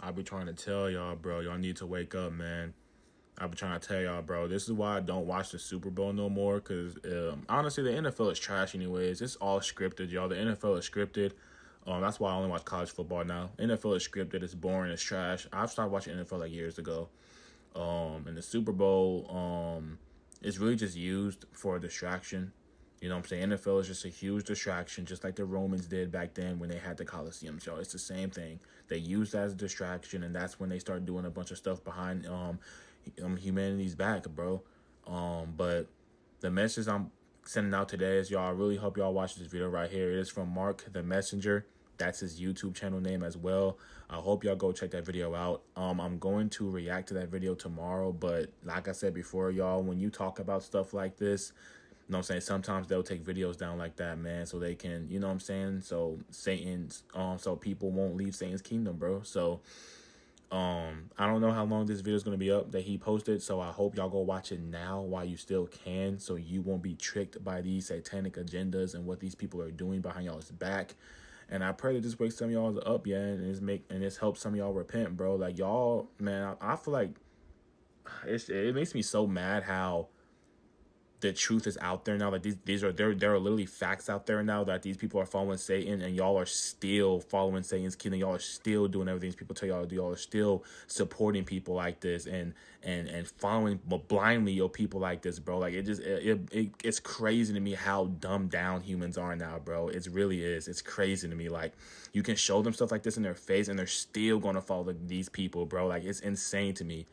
I be trying to tell y'all, bro, y'all need to wake up, man. I be trying to tell y'all, bro. This is why I don't watch the Super Bowl no more. Cause honestly, the NFL is trash, anyways. It's all scripted, y'all. The NFL is scripted. That's why I only watch college football now. NFL is scripted. It's boring. It's trash. I've started watching NFL like years ago. And the Super Bowl, is really just used for a distraction. You know what I'm saying? NFL is just a huge distraction, just like the Romans did back then when they had the Colosseum. So it's the same thing. They use that as a distraction, and that's when they start doing a bunch of stuff behind humanity's back, bro. But the message I'm sending out today is, y'all, I really hope y'all watch this video right here. It is from Mark the Messenger. That's his YouTube channel name as well. I hope y'all go check that video out. I'm going to react to that video tomorrow, but like I said before, y'all, when you talk about stuff like this, you know what I'm saying, sometimes they'll take videos down like that, man, so they can, you know what I'm saying, so so people won't leave Satan's kingdom, bro. So I don't know how long this video is going to be up that he posted, so I hope y'all go watch it now while you still can, so you won't be tricked by these satanic agendas and what these people are doing behind y'all's back. And I pray that this wakes some of y'all up, yeah, and this helps some of y'all repent, bro. Like, y'all, man, I feel like it makes me so mad how the truth is out there now. Like, there are literally facts out there now that these people are following Satan, and y'all are still following Satan's kingdom. Y'all are still doing everything these people tell y'all to do. Y'all are still supporting people like this and following blindly your people like this, bro. Like, it's crazy to me how dumbed down humans are now, bro. It really is. It's crazy to me. Like, you can show them stuff like this in their face, and they're still gonna follow these people, bro. Like, it's insane to me.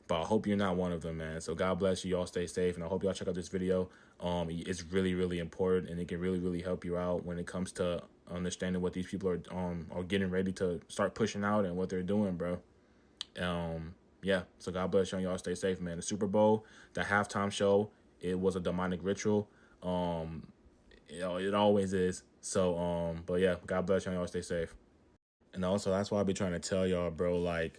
But I hope you're not one of them, man. So God bless you. Y'all stay safe. And I hope y'all check out this video. It's really, really important. And it can really, really help you out when it comes to understanding what these people are getting ready to start pushing out and what they're doing, bro. Yeah. So God bless you, and y'all stay safe, man. The Super Bowl, the halftime show, it was a demonic ritual. It always is. So, but yeah, God bless you, and y'all stay safe. And also, that's why I be trying to tell y'all, bro, like,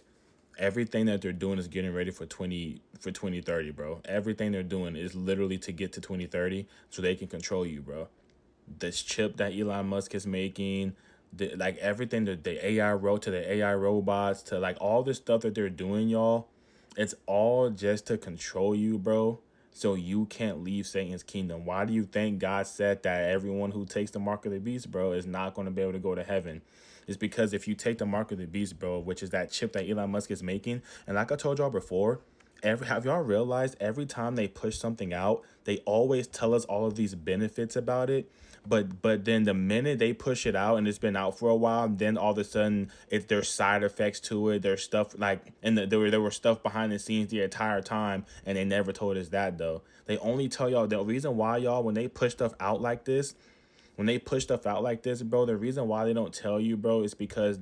everything that they're doing is getting ready for 2030, bro. Everything they're doing is literally to get to 2030 so they can control you, bro. This chip that Elon Musk is making, like everything, the AI to the AI robots, to like all this stuff that they're doing, y'all, it's all just to control you, bro. So you can't leave Satan's kingdom. Why do you think God said that everyone who takes the mark of the beast, bro, is not going to be able to go to heaven? It's because if you take the mark of the beast, bro, which is that chip that Elon Musk is making, and like I told y'all before, have y'all realized every time they push something out, they always tell us all of these benefits about it, but then the minute they push it out and it's been out for a while, then all of a sudden there's side effects to it. There's stuff like, and there were stuff behind the scenes the entire time, and they never told us that, though. They only tell y'all the reason why, y'all, when they push stuff out like this, bro, the reason why they don't tell you, bro, is because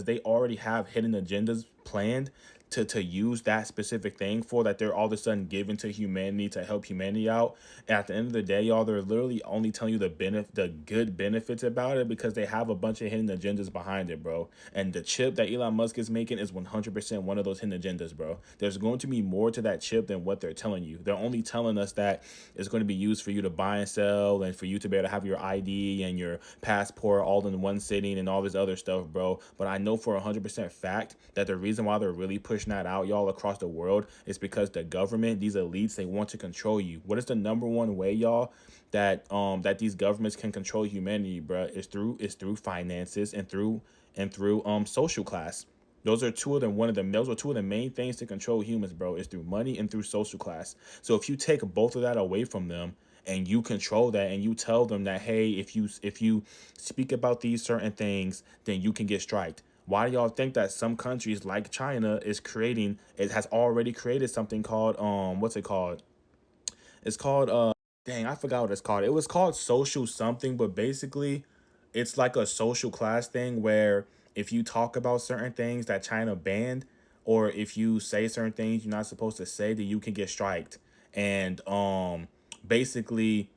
they already have hidden agendas planned to use that specific thing for, that they're all of a sudden given to humanity to help humanity out. And at the end of the day, y'all, they're literally only telling you the good benefits about it because they have a bunch of hidden agendas behind it, bro. And the chip that Elon Musk is making is 100% one of those hidden agendas, bro. There's going to be more to that chip than what they're telling you. They're only telling us that it's going to be used for you to buy and sell, and for you to be able to have your ID and your passport all in one sitting and all this other stuff, bro. But I know for 100% fact that the reason why they're really pushing that out, y'all, across the world is because the government, these elites, they want to control you. What is the number one way, y'all, that these governments can control humanity, bro? Is through finances and through social class. Those are two of the main things to control humans, bro, is through money and through social class. So if you take both of that away from them and you control that, and you tell them that, hey, if you speak about these certain things, then you can get striked. Why do y'all think that some countries like China has already created something called what's it called? It's called dang, I forgot what it's called. It was called social something, but basically it's like a social class thing where if you talk about certain things that China banned, or if you say certain things you're not supposed to say, then you can get striked. And basically,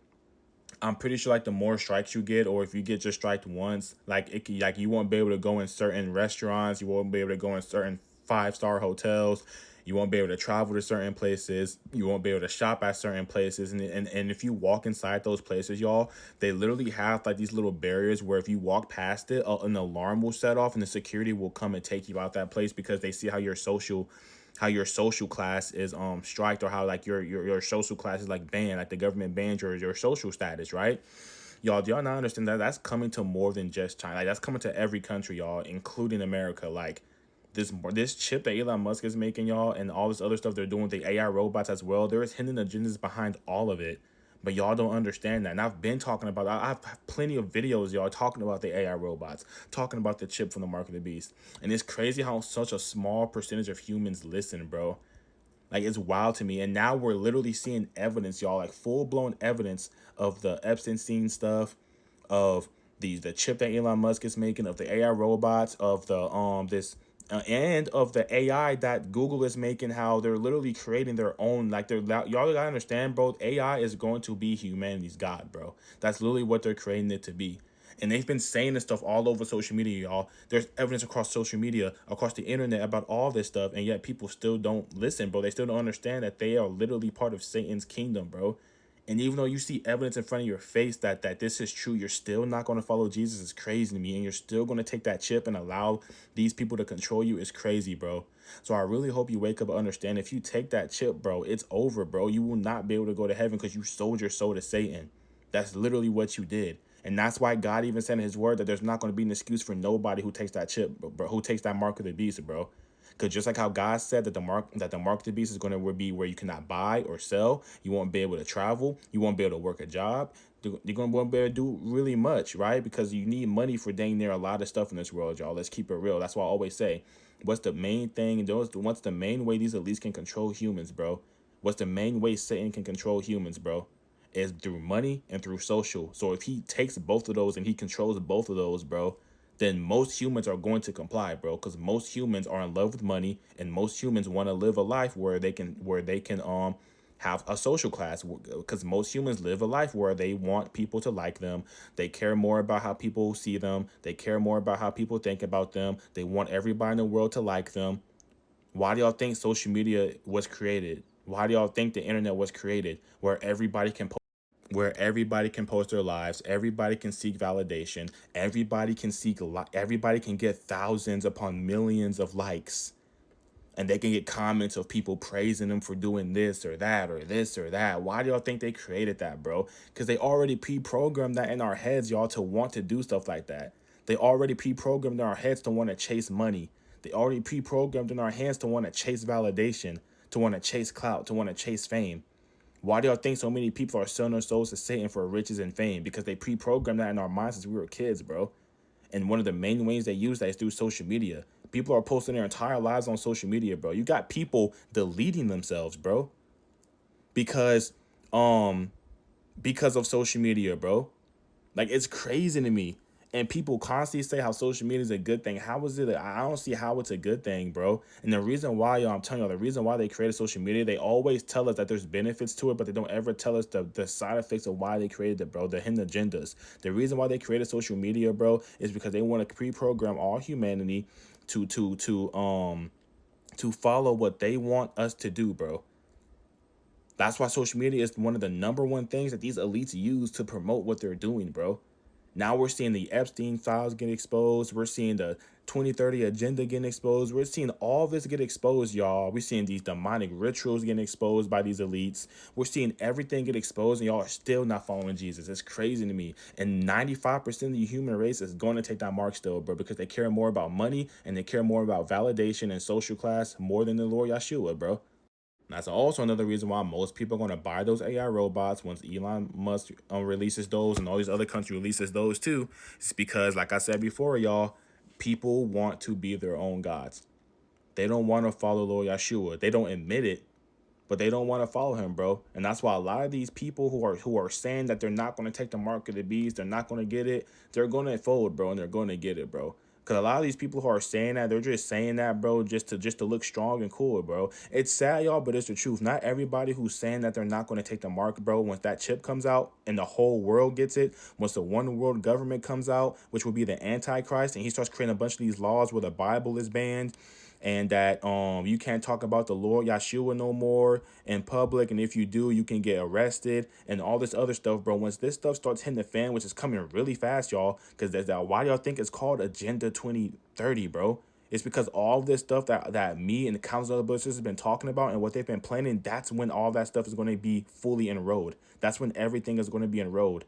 I'm pretty sure like the more strikes you get, or if you get just striked once, like you won't be able to go in certain restaurants, you won't be able to go in certain 5-star hotels, You won't be able to travel to certain places. You won't be able to shop at certain places. And if you walk inside those places, y'all, they literally have like these little barriers where if you walk past it, an alarm will set off and the security will come and take you out that place because they see how your social class is striked, or how like your social class is like banned, like the government bans your social status, right? Y'all, do y'all not understand that that's coming to more than just China? Like that's coming to every country, y'all, including America. Like this chip that Elon Musk is making, y'all, and all this other stuff they're doing with the AI robots as well. There is hidden agendas behind all of it, but y'all don't understand that. And I've been talking about. I have plenty of videos, y'all, talking about the AI robots, talking about the chip from the mark of the beast. And it's crazy how such a small percentage of humans listen, bro. Like it's wild to me. And now we're literally seeing evidence, y'all, like full blown evidence of the Epstein stuff, of the chip that Elon Musk is making, of the AI robots, of the this and of the AI that Google is making. How they're literally creating their own, like y'all gotta understand, bro. AI is going to be humanity's god, bro. That's literally what they're creating it to be. And they've been saying this stuff all over social media, y'all. There's evidence across social media, across the internet about all this stuff, and yet people still don't listen, bro. They still don't understand that they are literally part of Satan's kingdom, bro. And even though you see evidence in front of your face that this is true, you're still not going to follow Jesus. It's crazy to me. And you're still going to take that chip and allow these people to control you. It's crazy, bro. So I really hope you wake up and understand, if you take that chip, bro, it's over, bro. You will not be able to go to heaven because you sold your soul to Satan. That's literally what you did. And that's why God even said in his word that there's not going to be an excuse for nobody who takes that chip, bro, who takes that mark of the beast, bro. Because just like how God said that the mark of the beast is going to be where you cannot buy or sell, you won't be able to travel, you won't be able to work a job, you're going to won't be able to do really much, right? Because you need money for dang near a lot of stuff in this world, y'all. Let's keep it real. That's why I always say, what's the main thing? What's the main way these elites can control humans, bro? What's the main way Satan can control humans, bro? Is through money and through social. So if he takes both of those and he controls both of those, bro, then most humans are going to comply, bro, because most humans are in love with money, and most humans want to live a life where they can have a social class, because most humans live a life where they want people to like them. They care more about how people see them. They care more about how people think about them. They want everybody in the world to like them. Why do y'all think social media was created? Why do y'all think the internet was created, where everybody can post their lives, everybody can seek validation, everybody can get thousands upon millions of likes, and they can get comments of people praising them for doing this or that or this or that. Why do y'all think they created that, bro? Because they already pre-programmed that in our heads, y'all, to want to do stuff like that. They already pre-programmed in our heads to want to chase money. They already pre-programmed in our hands to want to chase validation, to want to chase clout, to want to chase fame. Why do y'all think so many people are selling their souls to Satan for riches and fame? Because they pre-programmed that in our minds since we were kids, bro. And one of the main ways they use that is through social media. People are posting their entire lives on social media, bro. You got people deleting themselves, bro, because um because of social media, bro. Like, it's crazy to me. And people constantly say how social media is a good thing. How is it? I don't see how it's a good thing, bro. And the reason why, y'all, I'm telling y'all, the reason why they created social media, they always tell us that there's benefits to it, but they don't ever tell us the side effects of why they created it, bro. The hidden agendas. The reason why they created social media, bro, is because they want to pre-program all humanity to follow what they want us to do, bro. That's why social media is one of the number one things that these elites use to promote what they're doing, bro. Now we're seeing the Epstein files get exposed. We're seeing the 2030 agenda getting exposed. We're seeing all this get exposed, y'all. We're seeing these demonic rituals getting exposed by these elites. We're seeing everything get exposed, and y'all are still not following Jesus. It's crazy to me. And 95% of the human race is going to take that mark still, bro, because they care more about money and they care more about validation and social class more than the Lord Yeshua, bro. That's also another reason why most people are going to buy those AI robots once Elon Musk releases those, and all these other countries releases those too. It's because, like I said before, y'all, people want to be their own gods. They don't want to follow Lord Yeshua. They don't admit it, but they don't want to follow him, bro. And that's why a lot of these people who are saying that they're not going to take the mark of the beast, they're not going to get it, they're going to fold, bro, and they're going to get it, bro. Because a lot of these people who are saying that, they're just saying that, bro, just to look strong and cool, bro. It's sad, y'all, but it's the truth. Not everybody who's saying that they're not going to take the mark, bro, once that chip comes out and the whole world gets it, once the one world government comes out, which will be the Antichrist, and he starts creating a bunch of these laws where the Bible is banned, and that you can't talk about the Lord Yeshua no more in public, and if you do, you can get arrested and all this other stuff, bro. Once this stuff starts hitting the fan, which is coming really fast, y'all, because there's that. Why do y'all think it's called Agenda 2030, bro? It's because all this stuff that me and the countless other brothers have been talking about and what they've been planning, that's when all that stuff is going to be fully enrolled. That's when everything is going to be enrolled.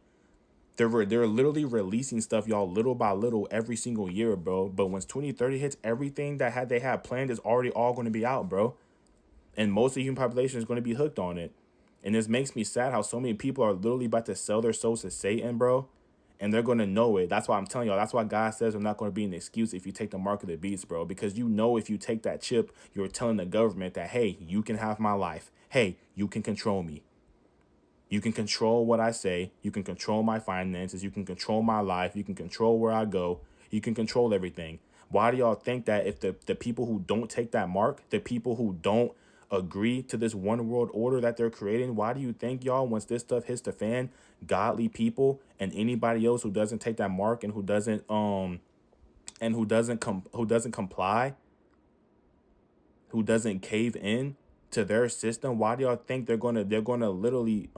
They're literally releasing stuff, y'all, little by little every single year, bro. But once 2030 hits, everything that they had planned is already all going to be out, bro. And most of the human population is going to be hooked on it. And this makes me sad how so many people are literally about to sell their souls to Satan, bro. And they're going to know it. That's why I'm telling y'all. That's why God says there's not going to be an excuse if you take the mark of the beast, bro. Because you know if you take that chip, you're telling the government that, hey, you can have my life. Hey, you can control me. You can control what I say. You can control my finances. You can control my life. You can control where I go. You can control everything. Why do y'all think that if the people who don't take that mark, the people who don't agree to this one world order that they're creating, why do you think, y'all, once this stuff hits the fan, godly people and anybody else who doesn't take that mark and who doesn't comply, who doesn't cave in to their system, why do y'all think they're gonna literally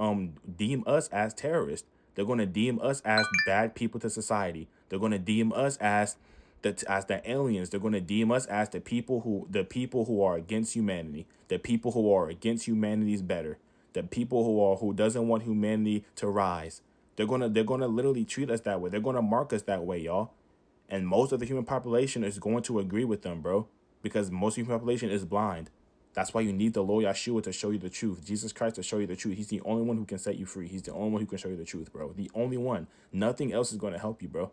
deem us as terrorists? They're gonna deem us as bad people to society. They're gonna deem us as the aliens. They're gonna deem us as the people who are against humanity, the people who are against humanity's better, the people who doesn't want humanity to rise. They're gonna literally treat us that way. They're gonna mark us that way, y'all. And most of the human population is going to agree with them, bro, because most of the human population is blind. That's why you need the Lord Yeshua to show you the truth. Jesus Christ to show you the truth. He's the only one who can set you free. He's the only one who can show you the truth, bro. The only one. Nothing else is going to help you, bro.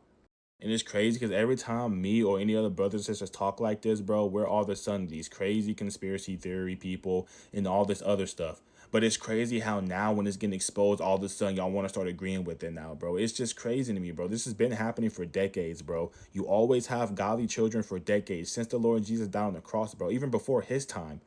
And it's crazy because every time me or any other brothers and sisters talk like this, bro, we're all of a sudden these crazy conspiracy theory people and all this other stuff. But it's crazy how now when it's getting exposed, all of a sudden y'all want to start agreeing with it now, bro. It's just crazy to me, bro. This has been happening for decades, bro. You always have godly children for decades since the Lord Jesus died on the cross, bro. Even before his time,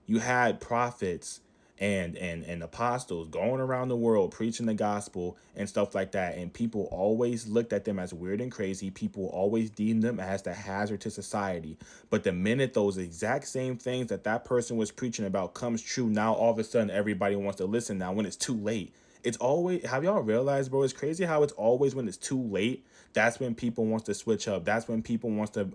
you had prophets and apostles going around the world preaching the gospel and stuff like that, and people always looked at them as weird and crazy. People always deemed them as the hazard to society. But the minute those exact same things that person was preaching about comes true, now all of a sudden everybody wants to listen now when it's too late. It's always, have y'all realized, bro, it's crazy how it's always when it's too late, that's when people wants to switch up. That's when people wants to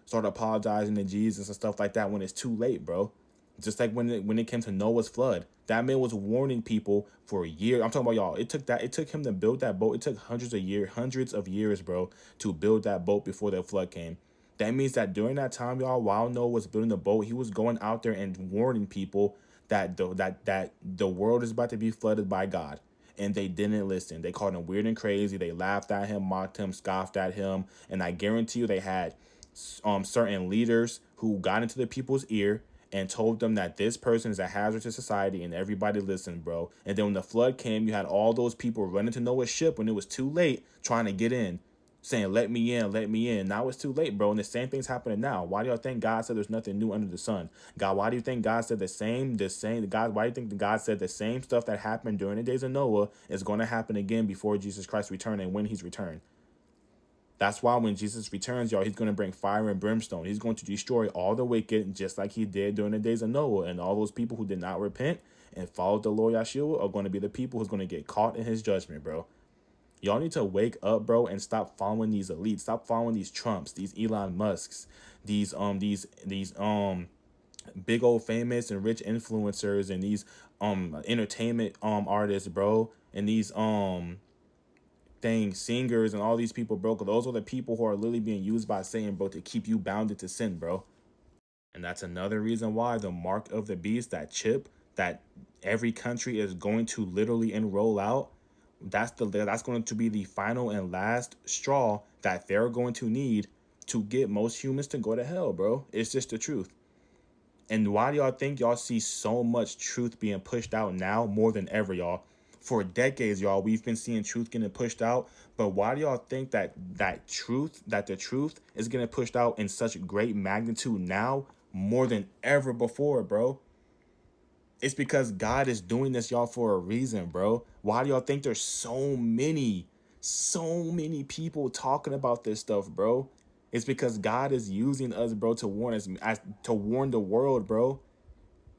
start apologizing to Jesus and stuff like that when it's too late, bro. Just like when it came to Noah's flood, that man was warning people for a year. I'm talking about, y'all. It took him to build that boat. It took hundreds of years, bro, to build that boat before the flood came. That means that during that time, y'all, while Noah was building the boat, he was going out there and warning people that the world is about to be flooded by God. And they didn't listen. They called him weird and crazy. They laughed at him, mocked him, scoffed at him. And I guarantee you they had certain leaders who got into the people's ear and told them that this person is a hazard to society, and everybody listened, bro. And then when the flood came, you had all those people running to Noah's ship when it was too late, trying to get in, saying, let me in, let me in. Now it's too late, bro. And the same thing's happening now. Why do y'all think God said there's nothing new under the sun? God, why do you think God said the same, God, why do you think God said the same stuff that happened during the days of Noah is going to happen again before Jesus Christ return and when he's returned? That's why when Jesus returns, y'all, he's going to bring fire and brimstone. He's going to destroy all the wicked, just like he did during the days of Noah. And all those people who did not repent and followed the Lord Yeshua are going to be the people who's going to get caught in his judgment, bro. Y'all need to wake up, bro, and stop following these elites. Stop following these Trumps, these Elon Musks, these big old famous and rich influencers, and these entertainment artists, bro, and these singers and all these people, bro. Those are the people who are literally being used by Satan, bro, to keep you bounded to sin, bro. And that's another reason why the mark of the beast, that chip that every country is going to literally enroll out, that's going to be the final and last straw that they're going to need to get most humans to go to hell, bro. It's just the truth. And why do y'all think y'all see so much truth being pushed out now more than ever, y'all? For decades, y'all, we've been seeing truth getting pushed out. But why do y'all think that the truth is getting pushed out in such great magnitude now more than ever before, bro? It's because God is doing this, y'all, for a reason, bro. Why do y'all think there's so many people talking about this stuff, bro? It's because God is using us, bro, to warn us, to warn the world, bro.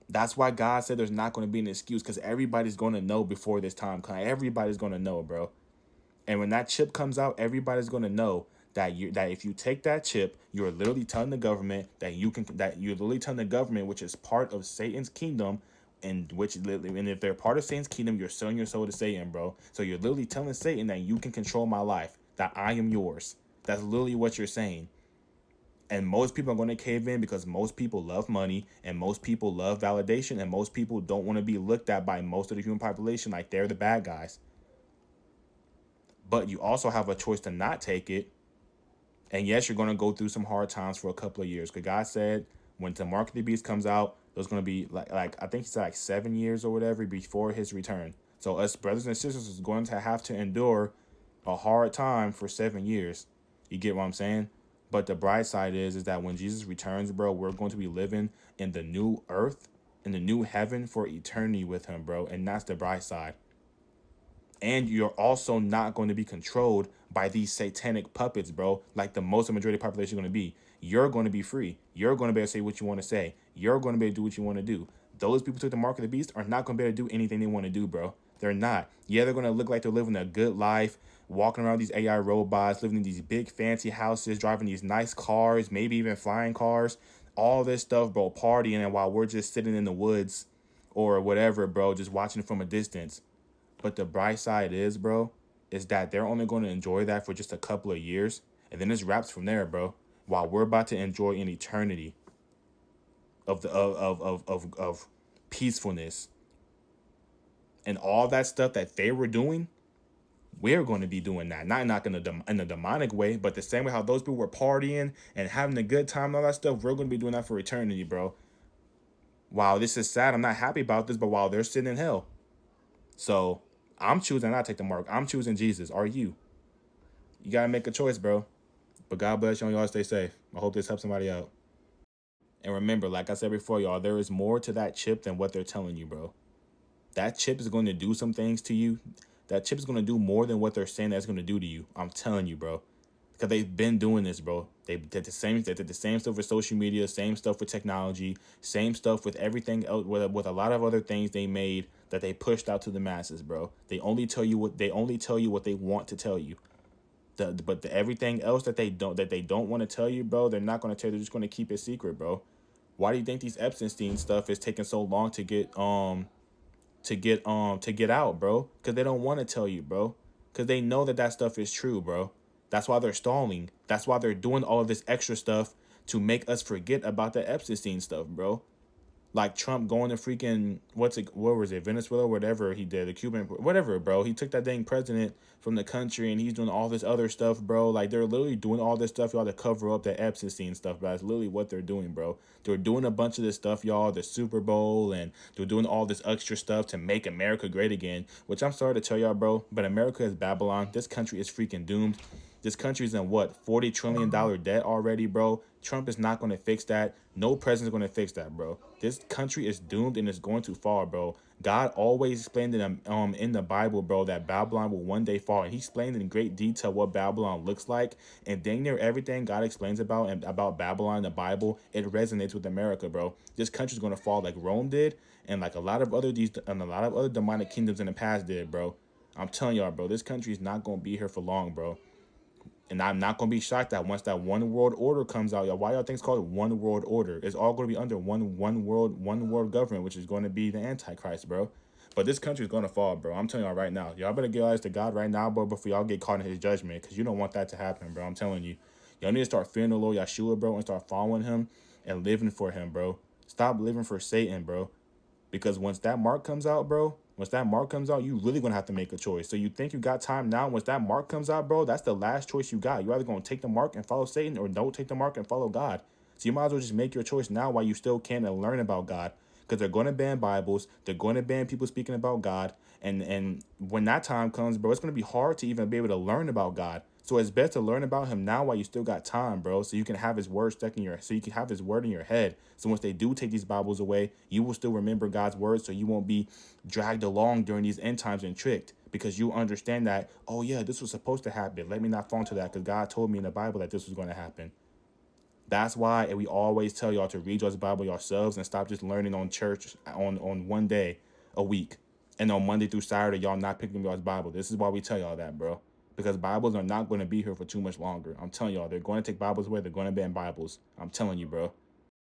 That's why God said there's not going to be an excuse, because everybody's going to know before this time comes. Everybody's going to know, bro. And when that chip comes out, everybody's going to know that if you take that chip, you're literally telling the government that you're literally telling the government, which is part of Satan's kingdom, and if they're part of Satan's kingdom, you're selling your soul to Satan, bro. So you're literally telling Satan that you can control my life, that I am yours. That's literally what you're saying. And most people are going to cave in because most people love money and most people love validation and most people don't want to be looked at by most of the human population like they're the bad guys. But you also have a choice to not take it. And yes, you're going to go through some hard times for a couple of years. Because God said when the Mark of the Beast comes out, there's going to be like I think he said like 7 years or whatever before his return. So us brothers and sisters is going to have to endure a hard time for 7 years. You get what I'm saying? But the bright side is that when Jesus returns, bro, we're going to be living in the new earth, in the new heaven for eternity with him, bro. And that's the bright side. And you're also not going to be controlled by these satanic puppets, bro, like the most of the majority of the population is going to be. You're going to be free. You're going to be able to say what you want to say. You're going to be able to do what you want to do. Those people who took the mark of the beast are not going to be able to do anything they want to do, bro. They're not. Yeah, they're going to look like they're living a good life, walking around these AI robots, living in these big fancy houses, driving these nice cars, maybe even flying cars, all this stuff, bro, partying, and while we're just sitting in the woods or whatever, bro, just watching from a distance. But the bright side is, bro, is that they're only going to enjoy that for just a couple of years, and then it's wraps from there, bro. While we're about to enjoy an eternity of peacefulness and all that stuff that they were doing, we're going to be doing that. Not in a demonic way, but the same way how those people were partying and having a good time and all that stuff, we're going to be doing that for eternity, bro. Wow, this is sad. I'm not happy about this, but while they're sitting in hell. So I'm choosing not to take the mark. I'm choosing Jesus. Are you? You got to make a choice, bro. But God bless you and y'all stay safe. I hope this helps somebody out. And remember, like I said before, y'all, there is more to that chip than what they're telling you, bro. That chip is going to do some things to you. That chip is going to do more than what they're saying that's going to do to you. I'm telling you, bro. Because they've been doing this, bro. They did the same stuff with social media, same stuff with technology, same stuff with everything else, with a lot of other things they made that they pushed out to the masses, bro. They only tell you what they want to tell you. But everything else that they don't want to tell you, bro, they're not going to tell you. They're just going to keep it secret, bro. Why do you think these Epstein stuff is taking so long to get out, bro? Because they don't want to tell you, bro. Because they know that stuff is true, bro. That's why they're stalling. That's why they're doing all of this extra stuff to make us forget about the Epstein stuff, bro. Like Trump going to freaking, Venezuela, whatever he did, the Cuban, whatever, bro. He took that dang president from the country and he's doing all this other stuff, bro. Like, they're literally doing all this stuff, y'all, to cover up the Epstein stuff, bro. That's literally what they're doing, bro. They're doing a bunch of this stuff, y'all, the Super Bowl, and they're doing all this extra stuff to make America great again, which I'm sorry to tell y'all, bro, but America is Babylon. This country is freaking doomed. This country's in what, $40 trillion debt already, bro. Trump is not going to fix that. No president's going to fix that, bro. This country is doomed and it's going too far, bro. God always explained in the Bible, bro, that Babylon will one day fall. And he explained in great detail what Babylon looks like. And dang near everything God explains about Babylon in the Bible, it resonates with America, bro. This country's going to fall like Rome did, and like a lot of other demonic kingdoms in the past did, bro. I'm telling y'all, bro, this country is not going to be here for long, bro. And I'm not going to be shocked that once that one world order comes out, y'all, why y'all think it's called one world order? It's all going to be under one world government, which is going to be the Antichrist, bro. But this country is going to fall, bro. I'm telling y'all right now. Y'all better give eyes to God right now, bro, before y'all get caught in his judgment, because you don't want that to happen, bro. I'm telling you. Y'all need to start fearing the Lord Yeshua, bro, and start following him and living for him, bro. Stop living for Satan, bro. Because once that mark comes out, bro, you really going to have to make a choice. So you think you got time now. Once that mark comes out, bro, that's the last choice you got. You're either going to take the mark and follow Satan, or don't take the mark and follow God. So you might as well just make your choice now while you still can and learn about God. Because they're going to ban Bibles. They're going to ban people speaking about God. And when that time comes, bro, it's going to be hard to even be able to learn about God. So it's best to learn about him now while you still got time, bro. So you can have his word so you can have his word in your head. So once they do take these Bibles away, you will still remember God's word, so you won't be dragged along during these end times and tricked, because you understand that, oh yeah, this was supposed to happen. Let me not fall into that, because God told me in the Bible that this was going to happen. That's why we always tell y'all to read y'all's Bible yourselves and stop just learning on church on one day a week. And on Monday through Saturday, y'all not picking up y'all's Bible. This is why we tell y'all that, bro. Because Bibles are not going to be here for too much longer. I'm telling y'all, they're going to take Bibles away. They're going to ban Bibles. I'm telling you, bro.